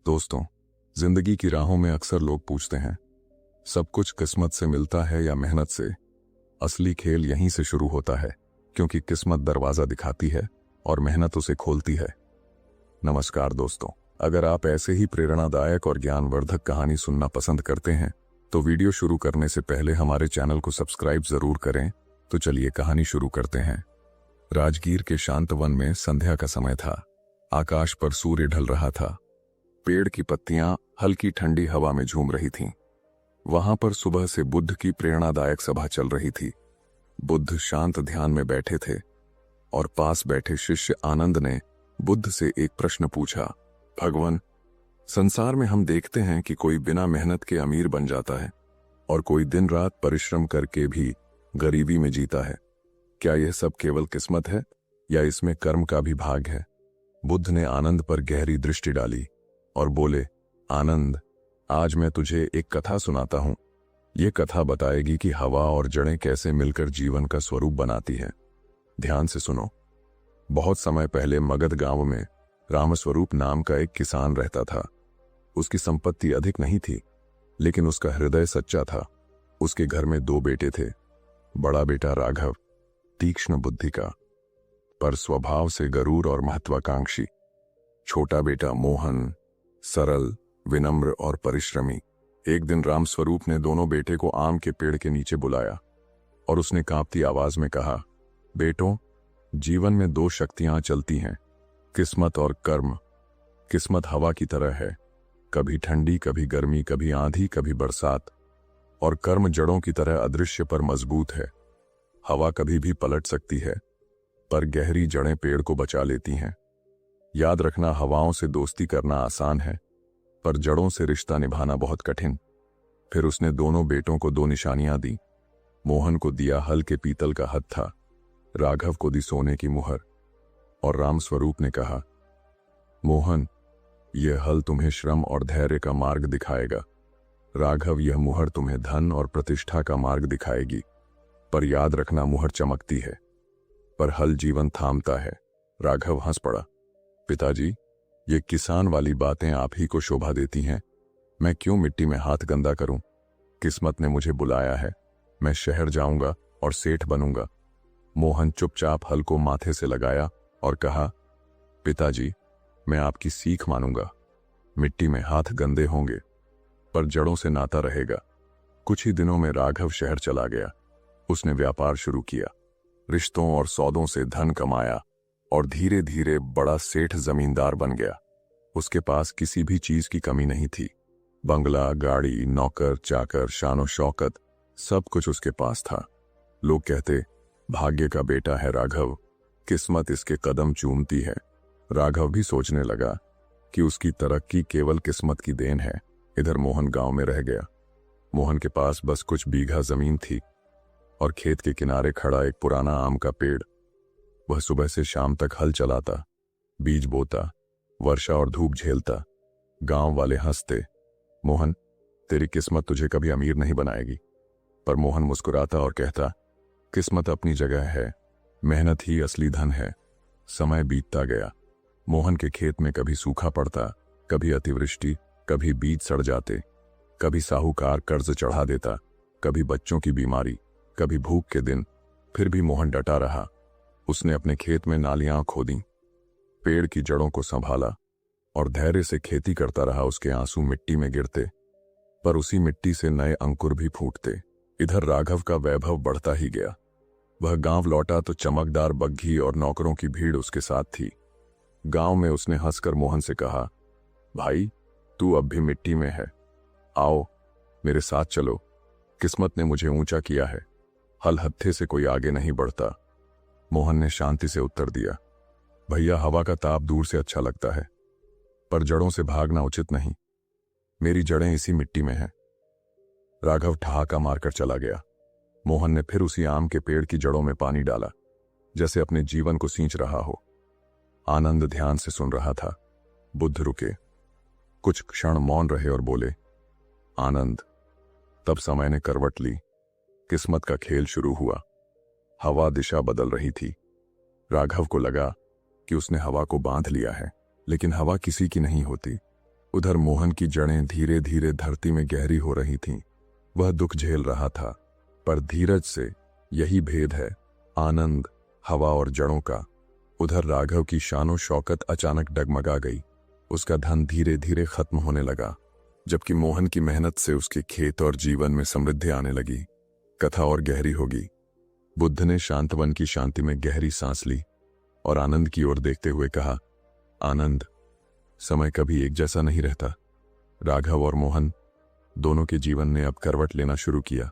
दोस्तों, जिंदगी की राहों में अक्सर लोग पूछते हैं, सब कुछ किस्मत से मिलता है या मेहनत से? असली खेल यहीं से शुरू होता है, क्योंकि किस्मत दरवाजा दिखाती है और मेहनत उसे खोलती है। नमस्कार दोस्तों, अगर आप ऐसे ही प्रेरणादायक और ज्ञानवर्धक कहानी सुनना पसंद करते हैं तो वीडियो शुरू करने से पहले हमारे चैनल को सब्सक्राइब जरूर करें। तो चलिए कहानी शुरू करते हैं। राजगीर के शांत वन में संध्या का समय था। आकाश पर सूर्य ढल रहा था। पेड़ की पत्तियां हल्की ठंडी हवा में झूम रही थीं। वहां पर सुबह से बुद्ध की प्रेरणादायक सभा चल रही थी। बुद्ध शांत ध्यान में बैठे थे और पास बैठे शिष्य आनंद ने बुद्ध से एक प्रश्न पूछा। भगवान, संसार में हम देखते हैं कि कोई बिना मेहनत के अमीर बन जाता है और कोई दिन रात परिश्रम करके भी गरीबी में जीता है। क्या यह सब केवल किस्मत है या इसमें कर्म का भी भाग है? बुद्ध ने आनंद पर गहरी दृष्टि डाली और बोले, आनंद, आज मैं तुझे एक कथा सुनाता हूं। ये कथा बताएगी कि हवा और जड़ें कैसे मिलकर जीवन का स्वरूप बनाती है। ध्यान से सुनो। बहुत समय पहले मगध गांव में रामस्वरूप नाम का एक किसान रहता था। उसकी संपत्ति अधिक नहीं थी, लेकिन उसका हृदय सच्चा था। उसके घर में 2 बेटे थे। बड़ा बेटा राघव तीक्ष्ण बुद्धि का, पर स्वभाव से गरूर और महत्वाकांक्षी। छोटा बेटा मोहन सरल, विनम्र और परिश्रमी। एक दिन रामस्वरूप ने दोनों बेटे को आम के पेड़ के नीचे बुलाया और उसने कांपती आवाज में कहा, बेटों, जीवन में 2 शक्तियां चलती हैं, किस्मत और कर्म। किस्मत हवा की तरह है, कभी ठंडी, कभी गर्मी, कभी आंधी, कभी बरसात। और कर्म जड़ों की तरह अदृश्य पर मजबूत है। हवा कभी भी पलट सकती है, पर गहरी जड़ें पेड़ को बचा लेती हैं। याद रखना, हवाओं से दोस्ती करना आसान है, पर जड़ों से रिश्ता निभाना बहुत कठिन। फिर उसने दोनों बेटों को 2 निशानियां दी। मोहन को दिया हल के पीतल का हत्था, राघव को दी सोने की मुहर। और रामस्वरूप ने कहा, मोहन, यह हल तुम्हें श्रम और धैर्य का मार्ग दिखाएगा। राघव, यह मुहर तुम्हें धन और प्रतिष्ठा का मार्ग दिखाएगी। पर याद रखना, मुहर चमकती है, पर हल जीवन थामता है। राघव हंस पड़ा। पिताजी, ये किसान वाली बातें आप ही को शोभा देती हैं। मैं क्यों मिट्टी में हाथ गंदा करूं? किस्मत ने मुझे बुलाया है। मैं शहर जाऊंगा और सेठ बनूंगा। मोहन चुपचाप हल को माथे से लगाया और कहा, पिताजी, मैं आपकी सीख मानूंगा। मिट्टी में हाथ गंदे होंगे, पर जड़ों से नाता रहेगा। कुछ ही दिनों में राघव शहर चला गया। उसने व्यापार शुरू किया, रिश्तों और सौदों से धन कमाया और धीरे धीरे बड़ा सेठ जमींदार बन गया। उसके पास किसी भी चीज की कमी नहीं थी। बंगला, गाड़ी, नौकर चाकर, शानो शौकत, सब कुछ उसके पास था। लोग कहते, भाग्य का बेटा है राघव, किस्मत इसके कदम चूमती है। राघव भी सोचने लगा कि उसकी तरक्की केवल किस्मत की देन है। इधर मोहन गांव में रह गया। मोहन के पास बस कुछ बीघा जमीन थी और खेत के किनारे खड़ा एक पुराना आम का पेड़। वह सुबह से शाम तक हल चलाता, बीज बोता, वर्षा और धूप झेलता। गांव वाले हंसते, मोहन, तेरी किस्मत तुझे कभी अमीर नहीं बनाएगी। पर मोहन मुस्कुराता और कहता, किस्मत अपनी जगह है, मेहनत ही असली धन है। समय बीतता गया। मोहन के खेत में कभी सूखा पड़ता, कभी अतिवृष्टि, कभी बीज सड़ जाते, कभी साहूकार कर्ज चढ़ा देता, कभी बच्चों की बीमारी, कभी भूख के दिन। फिर भी मोहन डटा रहा। उसने अपने खेत में नालियां खोदी, पेड़ की जड़ों को संभाला और धैर्य से खेती करता रहा। उसके आंसू मिट्टी में गिरते, पर उसी मिट्टी से नए अंकुर भी फूटते। इधर राघव का वैभव बढ़ता ही गया। वह गांव लौटा तो चमकदार बग्घी और नौकरों की भीड़ उसके साथ थी। गांव में उसने हंसकर मोहन से कहा, भाई, तू अब भी मिट्टी में है, आओ मेरे साथ चलो। किस्मत ने मुझे ऊंचा किया है, हल हत्थे से कोई आगे नहीं बढ़ता। मोहन ने शांति से उत्तर दिया, भैया, हवा का ताप दूर से अच्छा लगता है, पर जड़ों से भागना उचित नहीं। मेरी जड़ें इसी मिट्टी में हैं। राघव ठहाका मारकर चला गया। मोहन ने फिर उसी आम के पेड़ की जड़ों में पानी डाला, जैसे अपने जीवन को सींच रहा हो। आनंद ध्यान से सुन रहा था। बुद्ध रुके, कुछ क्षण मौन रहे और बोले, आनंद। तब समय ने करवट ली। किस्मत का खेल शुरू हुआ। हवा दिशा बदल रही थी। राघव को लगा कि उसने हवा को बांध लिया है, लेकिन हवा किसी की नहीं होती। उधर मोहन की जड़ें धीरे धीरे धरती में गहरी हो रही थीं। वह दुख झेल रहा था, पर धीरज से। यही भेद है आनंद, हवा और जड़ों का। उधर राघव की शानो शौकत अचानक डगमगा गई। उसका धन धीरे धीरे खत्म होने लगा, जबकि मोहन की मेहनत से उसके खेत और जीवन में समृद्धि आने लगी। कथा और गहरी होगी। बुद्ध ने शांतवन की शांति में गहरी सांस ली और आनंद की ओर देखते हुए कहा, आनंद, समय कभी एक जैसा नहीं रहता। राघव और मोहन दोनों के जीवन ने अब करवट लेना शुरू किया।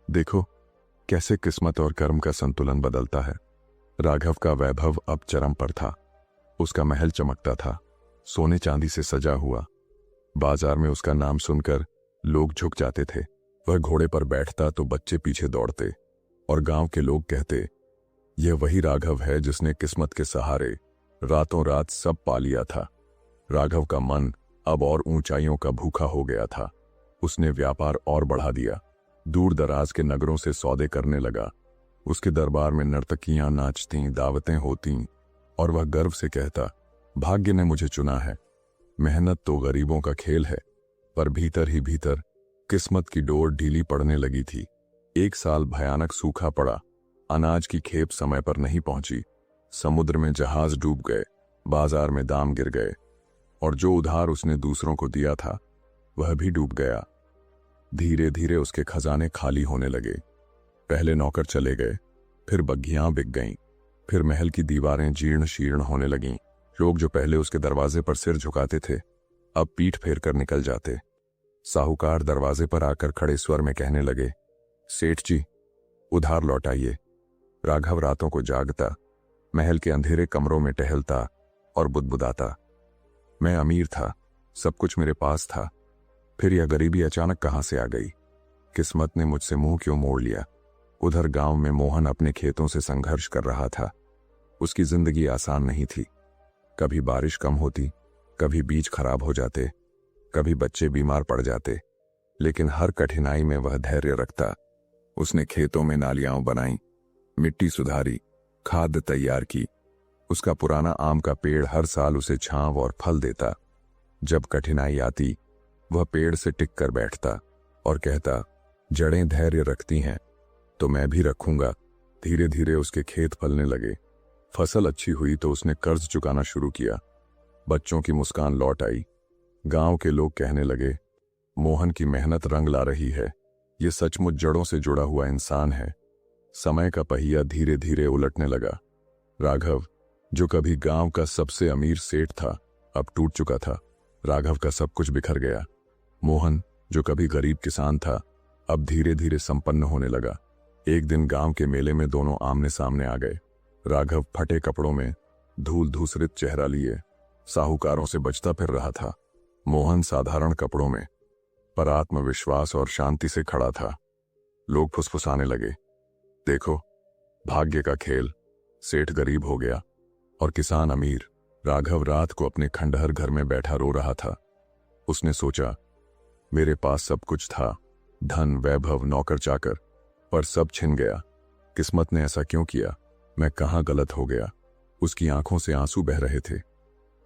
देखो कैसे किस्मत और कर्म का संतुलन बदलता है। राघव का वैभव अब चरम पर था। उसका महल चमकता था, सोने चांदी से सजा हुआ। बाजार में उसका नाम सुनकर लोग झुक जाते थे। वह घोड़े पर बैठता तो बच्चे पीछे दौड़ते और गांव के लोग कहते, यह वही राघव है जिसने किस्मत के सहारे रातों रात सब पा लिया था। राघव का मन अब और ऊंचाइयों का भूखा हो गया था। उसने व्यापार और बढ़ा दिया, दूर दराज के नगरों से सौदे करने लगा। उसके दरबार में नर्तकियां नाचतीं, दावतें होतीं और वह गर्व से कहता, भाग्य ने मुझे चुना है। मेहनत तो गरीबों का खेल है, पर भीतर ही भीतर किस्मत की डोर ढीली पड़ने लगी थी। एक साल भयानक सूखा पड़ा। अनाज की खेप समय पर नहीं पहुंची। समुद्र में जहाज डूब गए, बाजार में दाम गिर गए और जो उधार उसने दूसरों को दिया था वह भी डूब गया। धीरे धीरे उसके खजाने खाली होने लगे। पहले नौकर चले गए, फिर बग्घियां बिक गईं, फिर महल की दीवारें जीर्ण शीर्ण होने लगीं। लोग जो पहले उसके दरवाजे पर सिर झुकाते थे अब पीठ फेर कर निकल जाते। साहूकार दरवाजे पर आकर खड़े स्वर में कहने लगे, सेठ जी उधार लौटाइए। राघव रातों को जागता, महल के अंधेरे कमरों में टहलता और बुदबुदाता, मैं अमीर था, सब कुछ मेरे पास था, फिर यह गरीबी अचानक कहां से आ गई। किस्मत ने मुझसे मुंह क्यों मोड़ लिया। उधर गांव में मोहन अपने खेतों से संघर्ष कर रहा था। उसकी जिंदगी आसान नहीं थी। कभी बारिश कम होती, कभी बीज खराब हो जाते, कभी बच्चे बीमार पड़ जाते, लेकिन हर कठिनाई में वह धैर्य रखता। उसने खेतों में नालियां बनाई, मिट्टी सुधारी, खाद तैयार की। उसका पुराना आम का पेड़ हर साल उसे छांव और फल देता। जब कठिनाई आती वह पेड़ से टिक कर बैठता और कहता, जड़ें धैर्य रखती हैं तो मैं भी रखूंगा। धीरे धीरे उसके खेत फलने लगे। फसल अच्छी हुई तो उसने कर्ज चुकाना शुरू किया। बच्चों की मुस्कान लौट आई। गांव के लोग कहने लगे, मोहन की मेहनत रंग ला रही है, ये सचमुच जड़ों से जुड़ा हुआ इंसान है। समय का पहिया धीरे धीरे उलटने लगा। राघव जो कभी गांव का सबसे अमीर सेठ था अब टूट चुका था। राघव का सब कुछ बिखर गया। मोहन जो कभी गरीब किसान था अब धीरे धीरे संपन्न होने लगा। एक दिन गांव के मेले में दोनों आमने सामने आ गए। राघव फटे कपड़ों में, धूल धूसरित चेहरा लिए साहूकारों से बचता फिर रहा था। मोहन साधारण कपड़ों में, पर आत्मविश्वास और शांति से खड़ा था। लोग फुसफुसाने लगे, देखो भाग्य का खेल, सेठ गरीब हो गया और किसान अमीर। राघव रात को अपने खंडहर घर में बैठा रो रहा था। उसने सोचा, मेरे पास सब कुछ था, धन, वैभव, नौकर चाकर, पर सब छिन गया। किस्मत ने ऐसा क्यों किया? मैं कहां गलत हो गया? उसकी आंखों से आंसू बह रहे थे।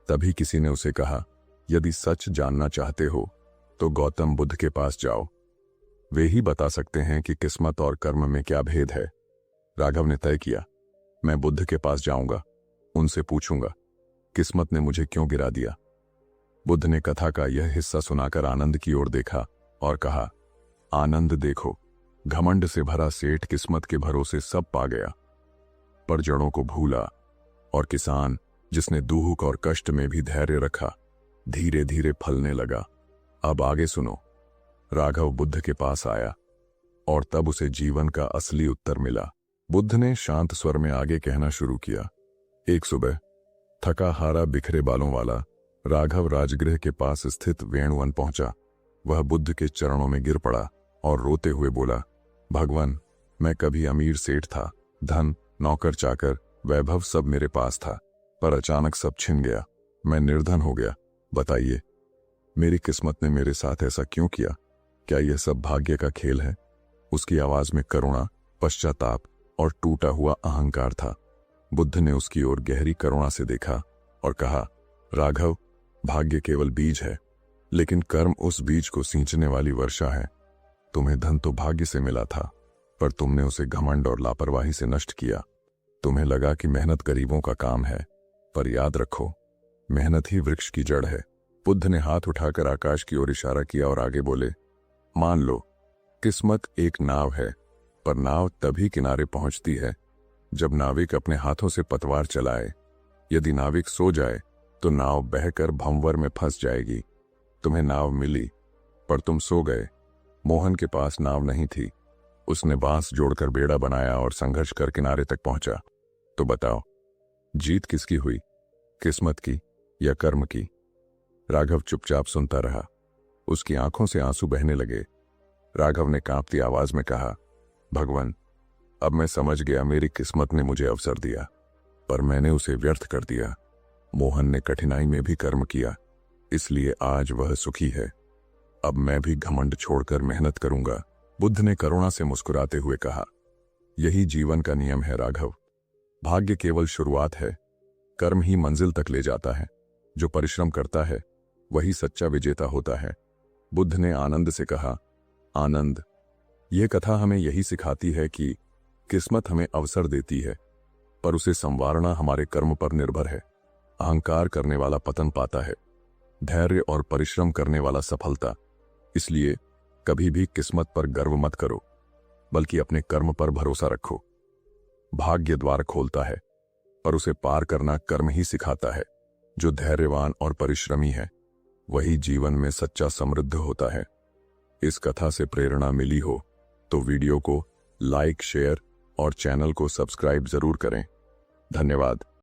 तभी किसी ने उसे कहा, यदि सच जानना चाहते हो तो गौतम बुद्ध के पास जाओ, वे ही बता सकते हैं कि किस्मत और कर्म में क्या भेद है। राघव ने तय किया, मैं बुद्ध के पास जाऊंगा, उनसे पूछूंगा किस्मत ने मुझे क्यों गिरा दिया। बुद्ध ने कथा का यह हिस्सा सुनाकर आनंद की ओर देखा और कहा, आनंद देखो, घमंड से भरा सेठ किस्मत के भरोसे सब पा गया, पर जड़ों को भूला। और किसान जिसने दुख और कष्ट में भी धैर्य रखा, धीरे धीरे फलने लगा। अब आगे सुनो। राघव बुद्ध के पास आया और तब उसे जीवन का असली उत्तर मिला। बुद्ध ने शांत स्वर में आगे कहना शुरू किया। एक सुबह थका हारा बिखरे बालों वाला राघव राजगृह के पास स्थित वेणुवन पहुंचा। वह बुद्ध के चरणों में गिर पड़ा और रोते हुए बोला, भगवान, मैं कभी अमीर सेठ था, धन, नौकर चाकर, वैभव सब मेरे पास था, पर अचानक सब छिन गया, मैं निर्धन हो गया। बताइए, मेरी किस्मत ने मेरे साथ ऐसा क्यों किया? क्या यह सब भाग्य का खेल है? उसकी आवाज में करुणा, पश्चाताप और टूटा हुआ अहंकार था। बुद्ध ने उसकी ओर गहरी करुणा से देखा और कहा, राघव, भाग्य केवल बीज है, लेकिन कर्म उस बीज को सींचने वाली वर्षा है। तुम्हें धन तो भाग्य से मिला था, पर तुमने उसे घमंड और लापरवाही से नष्ट किया। तुम्हें लगा कि मेहनत गरीबों का काम है, पर याद रखो, मेहनत ही वृक्ष की जड़ है। बुद्ध ने हाथ उठाकर आकाश की ओर इशारा किया और आगे बोले, मान लो, किस्मत एक नाव है, पर नाव तभी किनारे पहुंचती है जब नाविक अपने हाथों से पतवार चलाए। यदि नाविक सो जाए तो नाव बहकर भंवर में फंस जाएगी। तुम्हें नाव मिली, पर तुम सो गए। मोहन के पास नाव नहीं थी। उसने बांस जोड़कर बेड़ा बनाया और संघर्ष कर किनारे तक पहुंचा। तो बताओ, जीत किसकी हुई, किस्मत की या कर्म की? राघव चुपचाप सुनता रहा। उसकी आंखों से आंसू बहने लगे। राघव ने कांपती आवाज में कहा, भगवान, अब मैं समझ गया, मेरी किस्मत ने मुझे अवसर दिया, पर मैंने उसे व्यर्थ कर दिया। मोहन ने कठिनाई में भी कर्म किया, इसलिए आज वह सुखी है। अब मैं भी घमंड छोड़कर मेहनत करूंगा। बुद्ध ने करुणा से मुस्कुराते हुए कहा, यही जीवन का नियम है राघव। भाग्य केवल शुरुआत है, कर्म ही मंजिल तक ले जाता है। जो परिश्रम करता है वही सच्चा विजेता होता है। बुद्ध ने आनंद से कहा, आनंद, यह कथा हमें यही सिखाती है कि किस्मत हमें अवसर देती है, पर उसे संवारना हमारे कर्म पर निर्भर है। अहंकार करने वाला पतन पाता है, धैर्य और परिश्रम करने वाला सफलता। इसलिए कभी भी किस्मत पर गर्व मत करो, बल्कि अपने कर्म पर भरोसा रखो। भाग्य द्वार खोलता है, पर उसे पार करना कर्म ही सिखाता है। जो धैर्यवान और परिश्रमी है, वही जीवन में सच्चा समृद्ध होता है। इस कथा से प्रेरणा मिली हो तो वीडियो को लाइक, शेयर और चैनल को सब्सक्राइब जरूर करें। धन्यवाद।